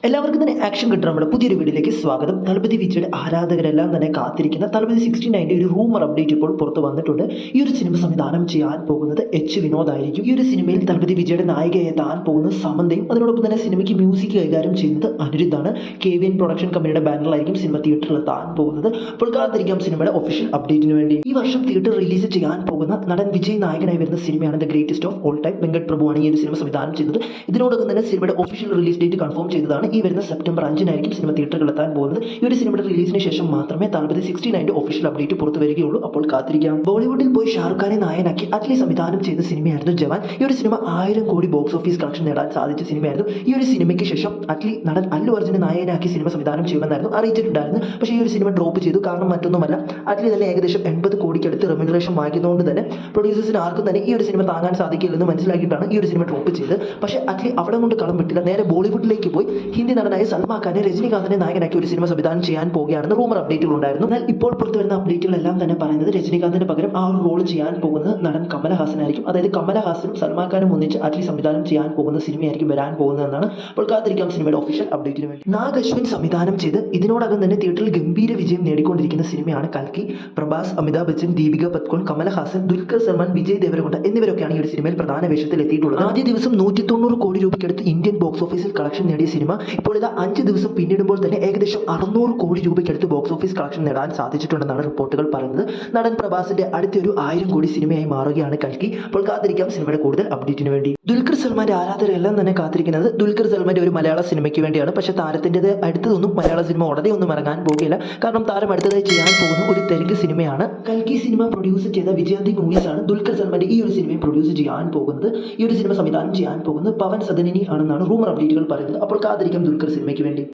എല്ലാവർക്കും തന്നെ ആക്ഷൻ കിട്ടുന്ന നമ്മുടെ പുതിയൊരു വീഡിയോയിലേക്ക് സ്വാഗതം. തലപതി വിജയുടെ ആരാധകരെല്ലാം തന്നെ കാത്തിരിക്കുന്ന തലപതി 69 ഒരു റൂമർ അപ്ഡേറ്റ് ഇപ്പോൾ പുറത്ത് വന്നിട്ടുണ്ട്. ഈ ഒരു സിനിമ സംവിധാനം ചെയ്യാൻ പോകുന്നത് എച്ച് വിനോദ് ആയിരിക്കും. ഈ ഒരു സിനിമയിൽ തലപതി വിജയുടെ നായികയെ താൻ പോകുന്നത് സമന്തയും, അതിനോടൊപ്പം തന്നെ സിനിമയ്ക്ക് മ്യൂസിക് കൈകാര്യം ചെയ്യുന്നത് അനിരുദ്ധാണ്. KVN പ്രൊഡക്ഷൻ കമ്പനിയുടെ ബാനറിലായിരിക്കും സിനിമ തിയേറ്ററിൽ താൻ പോകുന്നത്. അപ്പോൾ കാത്തിരിക്കാം സിനിമയുടെ ഒഫീഷ്യൽ അപ്ഡേറ്റിന് വേണ്ടി. ഈ വർഷം തിയേറ്റർ റിലീസ് ചെയ്യാൻ പോകുന്ന നടൻ വിജയ് നായകനായി വരുന്ന സിനിമയാണ് the greatest of all time. Venkat പ്രഭുവാണ് ഈ ഒരു സിനിമ സംവിധാനം ചെയ്തത്. ഇതിനോടൊപ്പം തന്നെ സിനിമയുടെ ഒഫീഷ്യൽ റിലീസ് ഡേറ്റ് കൺഫേം ചെയ്തതാണ്. ഈ വരുന്ന സെപ്റ്റംബർ 5-നായിരിക്കും സിനിമ തിയേറ്ററുകളിൽ എത്താൻ പോകുന്നത്. ഈ ഒരു സിനിമയുടെ റിലീസിന് ശേഷം മാത്രമേ തലപതി 69 ഒഫീഷ്യൽ അപ്ഡേറ്റ് പുറത്തു വരികയുള്ളൂ. അപ്പോൾ കാത്തിരിക്കാം. ബോളിവുഡിൽ പോയി ഷാറുഖ് ഖാനെ നായകനാക്കി അറ്റ്ലി സംവിധാനം ചെയ്ത സിനിമയായിരുന്നു ജവാൻ. ഈ ഒരു സിനിമ 1000 കോടി ബോക്സ് ഓഫീസ് കളക്ഷൻ നേടാൻ സാധിച്ച സിനിമയായിരുന്നു. ഈ ഒരു സിനിമയ്ക്ക് ശേഷം അറ്റ്ലി നടൻ അല്ലു അർജുനെ നായകനാക്കി സിനിമ സംവിധാനം ചെയ്യുമെന്നായിരുന്നു അറിയിച്ചിട്ടുണ്ടായിരുന്നു. പക്ഷേ ഈ ഒരു സിനിമ ഡ്രോപ്പ് ചെയ്തു. കാരണം മറ്റൊന്നുമല്ല, അറ്റ്ലി തന്നെ ഏകദേശം 80 കോടിക്കടുത്ത് റെമ്യൂണറേഷൻ വാങ്ങിയതുകൊണ്ട് തന്നെ പ്രൊഡ്യൂസേഴ്സിന് ആർക്കും തന്നെ ഈ ഒരു സിനിമ താങ്ങാൻ സാധിക്കില്ലെന്ന് മനസ്സിലാക്കിയിട്ടാണ് ഈ ഒരു സിനിമ ഡ്രോപ്പ് ചെയ്ത്. പക്ഷേ അറ്റ്ലി അവിടെ കൊണ്ട് കളം വിട്ടില്ല. നേരെ ബോളിവുഡിലേക്ക് പോയി ഹിന്ദി നടനായ സൽമാൻ ഖാനെ രജനികാന്തിനെ നായകനാക്കി ഒരു സിനിമ സംവിധാനം ചെയ്യാൻ പോകുകയാണെന്ന് റൂമർ അപ്ഡേറ്റുകൾ ഉണ്ടായിരുന്നു. എന്നാൽ ഇപ്പോൾ പുറത്തു വരുന്ന അപ്ഡേറ്റുകളെല്ലാം തന്നെ പറയുന്നത് രജനികാന്തിന് പകരം ആ ഒരു റോൾ ചെയ്യാൻ പോകുന്നത് നടൻ കമലഹാസൻ ആയിരിക്കും. അതായത് കമലഹാസനും സൽമാൻ ഖാനും ഒന്നിച്ച് അറ്റ്ലി സംവിധാനം ചെയ്യാൻ പോകുന്ന സിനിമയായിരിക്കും വരാൻ പോകുന്നതെന്നാണ്. അപ്പോൾ കാത്തിരിക്കാം സിനിമയുടെ ഒഫീഷ്യൽ അപ്ഡേറ്റിന് വേണ്ടി. നാഗ് അശ്വിൻ സംവിധാനം ചെയ്ത് ഇതിനോടകം തന്നെ തിയേറ്ററിൽ ഗംഭീര വിജയം നേടിക്കൊണ്ടിരിക്കുന്ന സിനിമയാണ് കൽക്കി. പ്രഭാസ്, അമിതാഭ് ബച്ചൻ, ദീപിക പത്കോൺ, കമലഹാസൻ, ദുൽഖർ സൽമാൻ, വിജയ് ദേവരകൊണ്ട എന്നിവരൊക്കെയാണ് ഈ ഒരു സിനിമയിൽ പ്രധാന വേഷത്തിൽ എത്തിയിട്ടുള്ളത്. ആദ്യ ദിവസം 190 കോടി രൂപയ്ക്കടുത്ത് ഇന്ത്യൻ ബോക്സ് ഓഫീസിൽ കളക്ഷൻ നേടിയ സിനിമ ഇപ്പോൾ ഇത് 5 ദിവസം പിന്നിടുമ്പോൾ തന്നെ ഏകദേശം 600 കോടി രൂപയ്ക്കടുത്ത് ബോക്സ് ഓഫീസ് കളക്ഷൻ നേടാൻ സാധിച്ചിട്ടുണ്ടെന്നാണ് റിപ്പോർട്ടുകൾ പറയുന്നത്. നടൻ പ്രഭാസിന്റെ അടുത്തൊരു 1000 കോടി സിനിമയായി മാറുകയാണ് കൽക്കി. അപ്പോൾ കാത്തിരിക്കാം സിനിമയുടെ കൂടുതൽ അപ്ഡേറ്റിന് വേണ്ടി. ദുൽഖർ സൽമാന്റെ ആരാധകരെല്ലാം തന്നെ കാത്തിരിക്കുന്നത് ദുൽഖർ സൽമാന്റെ ഒരു മലയാള സിനിമയ്ക്ക് വേണ്ടിയാണ്. പക്ഷേ താരത്തിൻ്റെത് അടുത്തതൊന്നും മലയാള സിനിമ ഉടനെ ഒന്നും ഇറങ്ങാൻ പോകുകയില്ല. കാരണം താരം അടുത്തതായി ചെയ്യാൻ പോകുന്ന ഒരു തെലുങ്ക് സിനിമയാണ്. കൽക്കി സിനിമ പ്രൊഡ്യൂസ് ചെയ്ത വിജയാന്തി മൂവീസ് ആണ് ദുൽഖർ സൽമാന്റെ ഈ ഒരു സിനിമയെ പ്രൊഡ്യൂസ് ചെയ്യാൻ പോകുന്നത്. ഈ ഒരു സിനിമ സംവിധാനം ചെയ്യാൻ പോകുന്നത് പവൻ സദനിനി ആണെന്നാണ് റൂമർ അപ്ഡേറ്റുകൾ പറയുന്നത്. അപ്പോൾ കാത്തിരിക്കാം ദുൽഖർ സിനിമയ്ക്ക് വേണ്ടി.